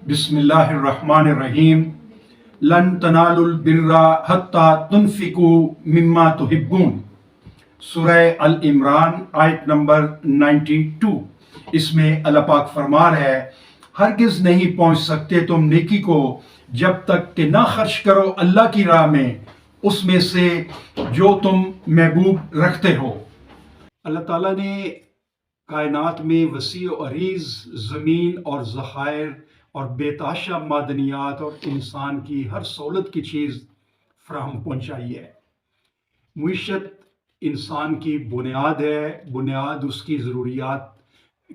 بسم اللہ الرحمن الرحیم لن تنالوا البر حتی تنفقوا مما تحبون، سورہ العمران آیت نمبر 92۔ اس میں اللہ پاک فرما رہا ہے ہرگز نہیں پہنچ سکتے تم نیکی کو جب تک کہ نہ خرچ کرو اللہ کی راہ میں اس میں سے جو تم محبوب رکھتے ہو۔ اللہ تعالیٰ نے کائنات میں وسیع و عریض زمین اور ذخائر اور بے تحاشا معدنیات اور انسان کی ہر سہولت کی چیز فراہم پہنچائی ہے۔ معیشت انسان کی بنیاد ہے، بنیاد اس کی ضروریات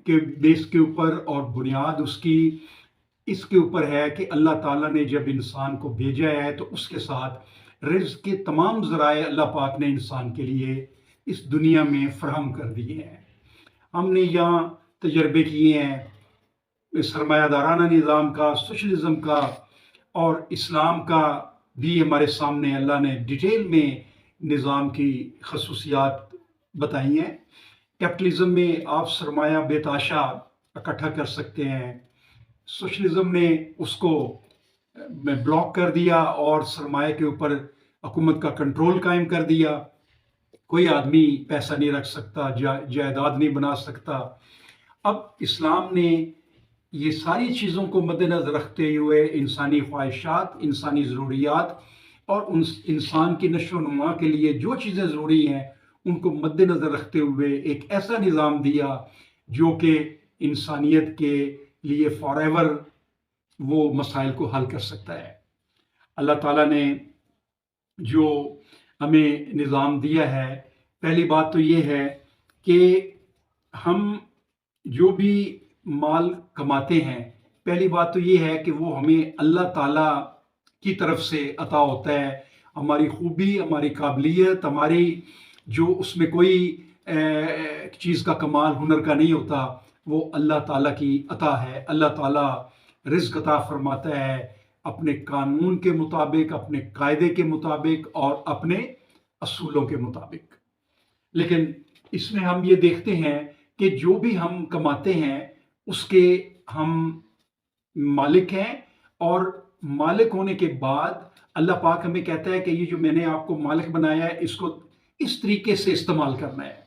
کے بیس کے اوپر، اور بنیاد اس کے اوپر ہے کہ اللہ تعالیٰ نے جب انسان کو بھیجا ہے تو اس کے ساتھ رزق کے تمام ذرائع اللہ پاک نے انسان کے لیے اس دنیا میں فراہم کر دیے ہیں۔ ہم نے یہاں تجربے کیے ہیں سرمایہ دارانہ نظام کا، سوشلزم کا اور اسلام کا بھی ہمارے سامنے اللہ نے ڈیٹیل میں نظام کی خصوصیات بتائی ہیں۔ کیپٹلزم میں آپ سرمایہ بے تحاشا اکٹھا کر سکتے ہیں، سوشلزم نے اس کو بلاک کر دیا اور سرمایہ کے اوپر حکومت کا کنٹرول قائم کر دیا۔ کوئی آدمی پیسہ نہیں رکھ سکتا، جائیداد نہیں بنا سکتا۔ اب اسلام نے یہ ساری چیزوں کو مد نظر رکھتے ہوئے انسانی خواہشات، انسانی ضروریات اور انسان کی نشو و نما کے لیے جو چیزیں ضروری ہیں ان کو مد نظر رکھتے ہوئے ایک ایسا نظام دیا جو کہ انسانیت کے لیے فار ایور وہ مسائل کو حل کر سکتا ہے۔ اللہ تعالیٰ نے جو ہمیں نظام دیا ہے، پہلی بات تو یہ ہے کہ ہم جو بھی مال کماتے ہیں، پہلی بات تو یہ ہے کہ وہ ہمیں اللہ تعالیٰ کی طرف سے عطا ہوتا ہے۔ ہماری خوبی، ہماری قابلیت، ہماری جو اس میں کوئی چیز کا کمال ہنر کا نہیں ہوتا، وہ اللہ تعالیٰ کی عطا ہے۔ اللہ تعالیٰ رزق عطا فرماتا ہے اپنے قانون کے مطابق، اپنے قاعدے کے مطابق اور اپنے اصولوں کے مطابق۔ لیکن اس میں ہم یہ دیکھتے ہیں کہ جو بھی ہم کماتے ہیں اس کے ہم مالک ہیں، اور مالک ہونے کے بعد اللہ پاک ہمیں کہتا ہے کہ یہ جو میں نے آپ کو مالک بنایا ہے اس کو اس طریقے سے استعمال کرنا ہے۔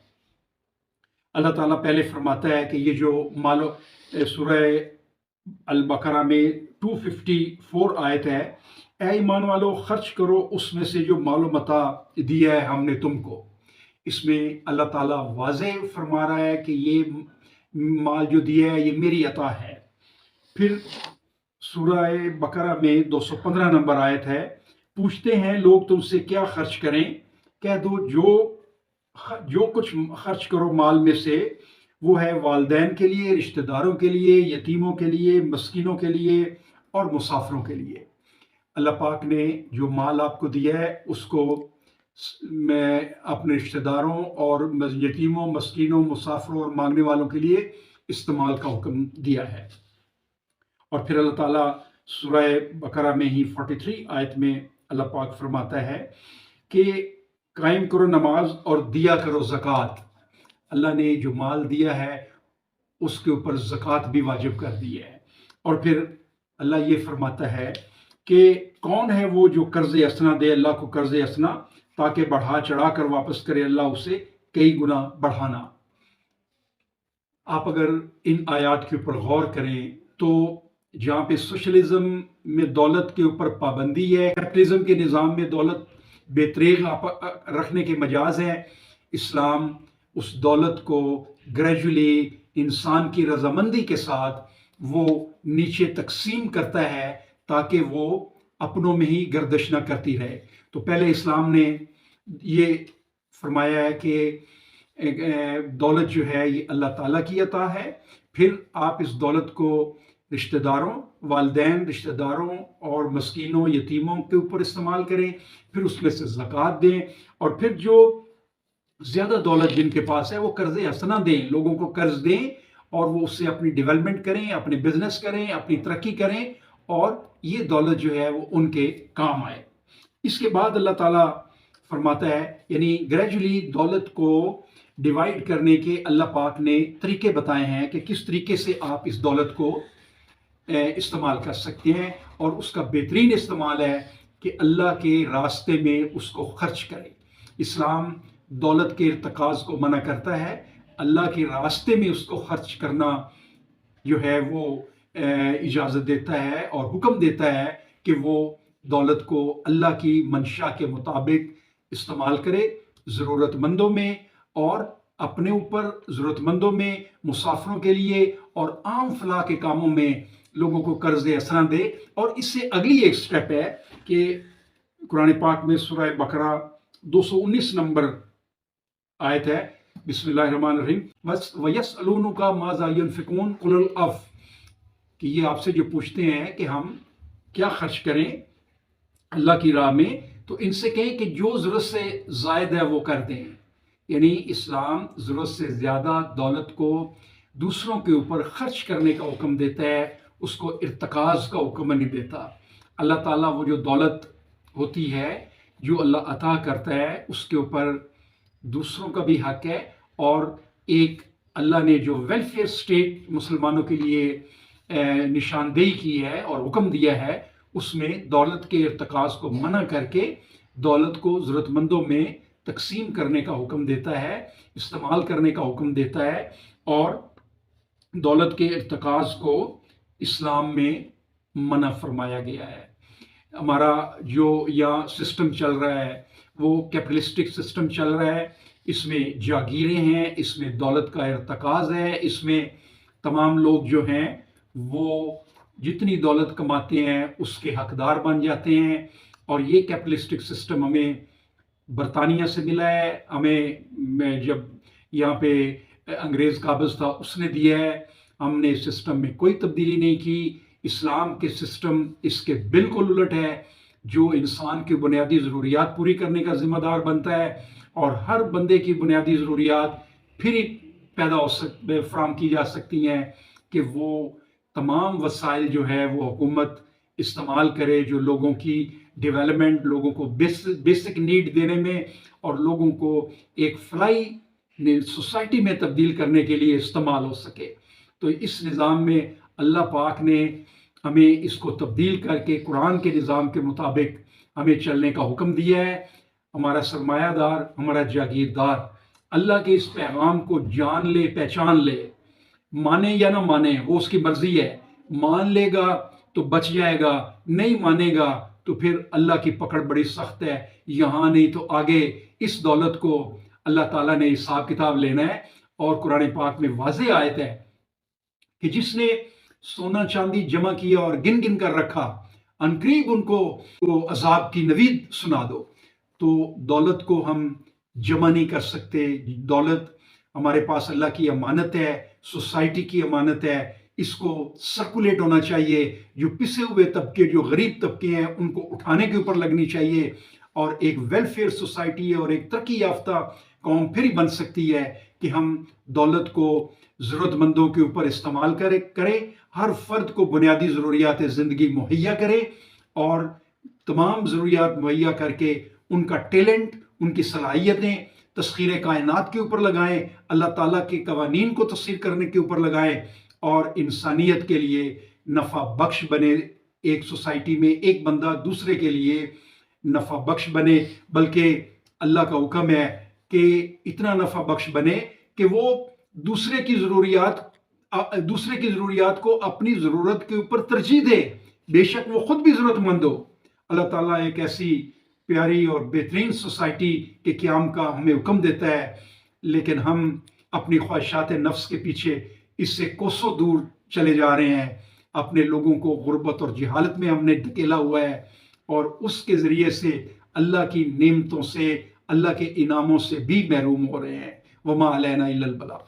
اللہ تعالیٰ پہلے فرماتا ہے کہ یہ جو مالو سورہ البقرہ میں 254 آیت ہے، اے ایمان والو خرچ کرو اس میں سے جو مال و متاع دیا ہے ہم نے تم کو۔ اس میں اللہ تعالیٰ واضح فرما رہا ہے کہ یہ مال جو دیا ہے یہ میری عطا ہے۔ پھر سورہ بقرہ میں 215 نمبر آیت ہے، پوچھتے ہیں لوگ تم سے کیا خرچ کریں، کہہ دو جو کچھ خرچ کرو مال میں سے وہ ہے والدین کے لیے، رشتہ داروں کے لیے، یتیموں کے لیے، مسکینوں کے لیے اور مسافروں کے لیے۔ اللہ پاک نے جو مال آپ کو دیا ہے اس کو میں اپنے رشتہ داروں اور یتیموں، مسکینوں، مسافروں اور مانگنے والوں کے لیے استعمال کا حکم دیا ہے۔ اور پھر اللہ تعالیٰ سورہ بقرہ میں ہی 43 آیت میں اللہ پاک فرماتا ہے کہ قائم کرو نماز اور دیا کرو زکوٰۃ۔ اللہ نے جو مال دیا ہے اس کے اوپر زکوٰۃ بھی واجب کر دی ہے۔ اور پھر اللہ یہ فرماتا ہے کہ کون ہے وہ جو قرض حسنہ دے اللہ کو قرض حسنہ، تاکہ بڑھا چڑھا کر واپس کرے اللہ اسے کئی گنا بڑھانا۔ آپ اگر ان آیات کے اوپر غور کریں تو جہاں پہ سوشلزم میں دولت کے اوپر پابندی ہے، کیپٹلزم کے نظام میں دولت بے تریغ رکھنے کے مجاز ہیں، اسلام اس دولت کو گریجولی انسان کی رضامندی کے ساتھ وہ نیچے تقسیم کرتا ہے تاکہ وہ اپنوں میں ہی گردش نہ کرتی رہے۔ تو پہلے اسلام نے یہ فرمایا ہے کہ دولت جو ہے یہ اللہ تعالیٰ کی عطا ہے، پھر آپ اس دولت کو رشتہ داروں، والدین، رشتہ داروں اور مسکینوں، یتیموں کے اوپر استعمال کریں، پھر اس میں سے زکوٰۃ دیں، اور پھر جو زیادہ دولت جن کے پاس ہے وہ قرض حسنہ دیں، لوگوں کو قرض دیں اور وہ اس سے اپنی ڈیولپمنٹ کریں، اپنے بزنس کریں، اپنی ترقی کریں، اور یہ دولت جو ہے وہ ان کے کام آئے۔ اس کے بعد اللہ تعالیٰ فرماتا ہے، یعنی گریجولی دولت کو ڈیوائیڈ کرنے کے اللہ پاک نے طریقے بتائے ہیں کہ کس طریقے سے آپ اس دولت کو استعمال کر سکتے ہیں، اور اس کا بہترین استعمال ہے کہ اللہ کے راستے میں اس کو خرچ کریں۔ اسلام دولت کے ارتکاز کو منع کرتا ہے، اللہ کے راستے میں اس کو خرچ کرنا جو ہے وہ اجازت دیتا ہے اور حکم دیتا ہے کہ وہ دولت کو اللہ کی منشا کے مطابق استعمال کرے، ضرورت مندوں میں اور اپنے اوپر، ضرورت مندوں میں، مسافروں کے لیے اور عام فلاح کے کاموں میں لوگوں کو قرض حسنہ دے۔ اور اس سے اگلی ایک سٹیپ ہے کہ قرآن پاک میں سورہ بقرہ 219 نمبر آیت ہے، بسم اللہ الرحمن الرحیم، وَيَسْأَلُونَكَ مَاذَا يُنْفِقُونَ قُلِ الْعَفْوَ، کہ یہ آپ سے جو پوچھتے ہیں کہ ہم کیا خرچ کریں اللہ کی راہ میں، تو ان سے کہیں کہ جو ضرورت سے زائد ہے وہ کر دیں۔ یعنی اسلام ضرورت سے زیادہ دولت کو دوسروں کے اوپر خرچ کرنے کا حکم دیتا ہے، اس کو ارتکاز کا حکم نہیں دیتا۔ اللہ تعالیٰ وہ جو دولت ہوتی ہے جو اللہ عطا کرتا ہے اس کے اوپر دوسروں کا بھی حق ہے، اور ایک اللہ نے جو ویلفیئر سٹیٹ مسلمانوں کے لیے نشاندہی کی ہے اور حکم دیا ہے، اس میں دولت کے ارتکاز کو منع کر کے دولت کو ضرورت مندوں میں تقسیم کرنے کا حکم دیتا ہے، استعمال کرنے کا حکم دیتا ہے، اور دولت کے ارتکاز کو اسلام میں منع فرمایا گیا ہے۔ ہمارا جو یہاں سسٹم چل رہا ہے وہ کیپٹلسٹک سسٹم چل رہا ہے، اس میں جاگیریں ہیں، اس میں دولت کا ارتکاز ہے، اس میں تمام لوگ جو ہیں وہ جتنی دولت کماتے ہیں اس کے حقدار بن جاتے ہیں، اور یہ کیپٹلسٹک سسٹم ہمیں برطانیہ سے ملا ہے، ہمیں جب یہاں پہ انگریز قابض تھا اس نے دیا ہے، ہم نے اس سسٹم میں کوئی تبدیلی نہیں کی۔ اسلام کے سسٹم اس کے بالکل الٹ ہے، جو انسان کی بنیادی ضروریات پوری کرنے کا ذمہ دار بنتا ہے، اور ہر بندے کی بنیادی ضروریات پھر فراہم کی جا سکتی ہیں کہ وہ تمام وسائل جو ہے وہ حکومت استعمال کرے، جو لوگوں کی ڈیولپمنٹ، لوگوں کو بیسک نیڈ دینے میں اور لوگوں کو ایک فلاحی سوسائٹی میں تبدیل کرنے کے لیے استعمال ہو سکے۔ تو اس نظام میں اللہ پاک نے ہمیں اس کو تبدیل کر کے قرآن کے نظام کے مطابق ہمیں چلنے کا حکم دیا ہے۔ ہمارا سرمایہ دار، ہمارا جاگیردار اللہ کے اس پیغام کو جان لے، پہچان لے، مانے یا نہ مانے وہ اس کی مرضی ہے، مان لے گا تو بچ جائے گا، نہیں مانے گا تو پھر اللہ کی پکڑ بڑی سخت ہے، یہاں نہیں تو آگے۔ اس دولت کو اللہ تعالیٰ نے حساب کتاب لینا ہے، اور قرآن پاک میں واضح آیت ہے کہ جس نے سونا چاندی جمع کیا اور گن گن کر رکھا، عنقریب ان کو عذاب کی نوید سنا دو۔ تو دولت کو ہم جمع نہیں کر سکتے، دولت ہمارے پاس اللہ کی امانت ہے، سوسائٹی کی امانت ہے، اس کو سرکولیٹ ہونا چاہیے، جو پسے ہوئے طبقے، جو غریب طبقے ہیں ان کو اٹھانے کے اوپر لگنی چاہیے، اور ایک ویلفیئر سوسائٹی اور ایک ترقی یافتہ قوم پھر ہی بن سکتی ہے کہ ہم دولت کو ضرورت مندوں کے اوپر استعمال کریں، ہر فرد کو بنیادی ضروریات زندگی مہیا کرے، اور تمام ضروریات مہیا کر کے ان کا ٹیلنٹ، ان کی صلاحیتیں تسخیر کائنات کے اوپر لگائیں، اللہ تعالیٰ کے قوانین کو تسخیر کرنے کے اوپر لگائیں، اور انسانیت کے لیے نفع بخش بنے۔ ایک سوسائٹی میں ایک بندہ دوسرے کے لیے نفع بخش بنے، بلکہ اللہ کا حکم ہے کہ اتنا نفع بخش بنے کہ وہ دوسرے کی ضروریات کو اپنی ضرورت کے اوپر ترجیح دے، بے شک وہ خود بھی ضرورت مند ہو۔ اللہ تعالیٰ ایک ایسی پیاری اور بہترین سوسائٹی کے قیام کا ہمیں حکم دیتا ہے، لیکن ہم اپنی خواہشات نفس کے پیچھے اس سے کوسوں دور چلے جا رہے ہیں، اپنے لوگوں کو غربت اور جہالت میں ہم نے ڈھکیلا ہوا ہے، اور اس کے ذریعے سے اللہ کی نعمتوں سے، اللہ کے انعاموں سے بھی محروم ہو رہے ہیں۔ وما علینا الا البلاغ۔